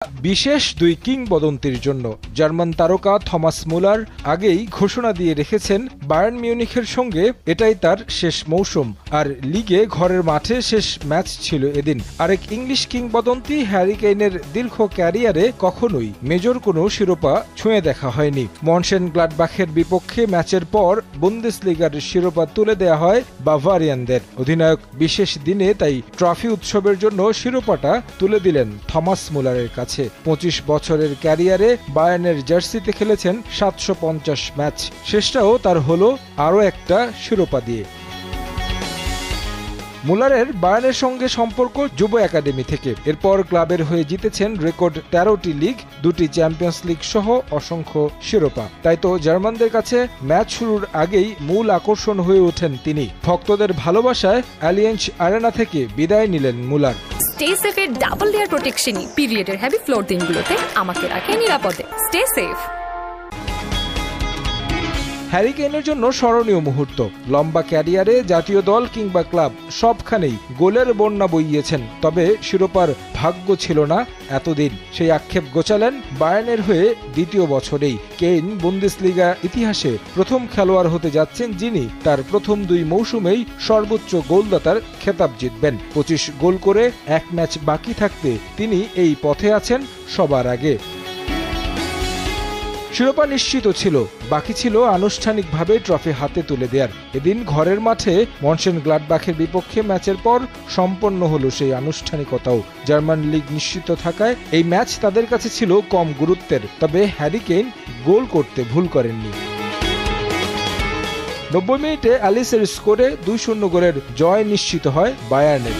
বিশেষ দুই কিংবদন্তির জন্য জার্মান তারকা থমাস মুলার আগেই ঘোষণা দিয়ে রেখেছেন বায়ার্ন মিউনিখের সঙ্গে এটাই তার শেষ মৌসুম। আর লিগে ঘরের মাঠে শেষ ম্যাচ ছিল এদিন। আরেক ইংলিশ কিংবদন্তি হ্যারি কেইনের দীর্ঘ ক্যারিয়ারে কখনোই মেজর কোনো শিরোপা ছুঁয়ে দেখা হয়নি। মনশেনগ্লাডবাখের বিপক্ষে ম্যাচের পর বুন্দেসলিগার শিরোপা তুলে দেয়া হয় বাভারিয়ানদের। অধিনায়ক বিশেষ দিনে তাই ট্রফি উৎসবের জন্য শিরোপাটা তুলে দিলেন থমাস মুলারের কাছে। 25 বছরের ক্যারিয়ারে বায়ার্নের জার্সিতে খেলেছেন 750 ম্যাচ। শেষটাও তার হলো আরও একটা শিরোপা দিয়ে। মুলারের বায়ার্নের সঙ্গে সম্পর্ক যুব একাডেমি থেকে। এরপর ক্লাবের হয়ে জিতেছেন রেকর্ড 13টি লিগ, 2টি চ্যাম্পিয়ন্স লিগ সহ অসংখ্য শিরোপা। তাই তো জার্মানদের কাছে ম্যাচ শুরুর আগেই মূল আকর্ষণ হয়ে ওঠেন তিনি। ভক্তদের ভালোবাসায় অ্যালিয়েন্স আরেনা থেকে বিদায় নিলেন মুলার। স্টে সেফের ডাবল লেয়ার প্রোটেকশনই পিরিয়ডের হেভি ফ্লোর দিনগুলোতে আমাকে রাখে নিরাপদে। Stay safe. হ্যারি কেইনের জন্য স্মরণীয় মুহূর্ত। লম্বা ক্যারিয়ারে জাতীয় দল কিংবা ক্লাব সবখানেই গোলের বন্যা বইয়েছেন, তবে শিরোপার ভাগ্য ছিল না এতদিন। সেই আক্ষেপ গোচালেন বায়ার্নের হয়ে দ্বিতীয় বছরেই। কেইন বুন্দেসলিগা ইতিহাসে প্রথম খেলোয়াড় হতে যাচ্ছেন যিনি তার প্রথম 2 মৌসুমেই সর্বোচ্চ গোলদাতার খেতাব জিতবেন। 25 গোল করে এক ম্যাচ বাকি থাকতে তিনি এই পথে আছেন সবার আগে। শিরোপা নিশ্চিত ছিল, বাকি ছিল আনুষ্ঠানিকভাবে ট্রফি হাতে তুলে দেয়ার। এদিন ঘরের মাঠে মনশেনগ্লাডবাখের বিপক্ষে ম্যাচের পর সম্পন্ন হলো সেই আনুষ্ঠানিকতাও। জার্মান লিগ নিশ্চিত থাকায় এই ম্যাচ তাদের কাছে ছিল কম গুরুত্বের। তবে হ্যারি কেইন গোল করতে ভুল করেননি। 90 মিনিটে অ্যালিসের স্কোরে 2-0 গোলের জয় নিশ্চিত হয় বায়ার্নের।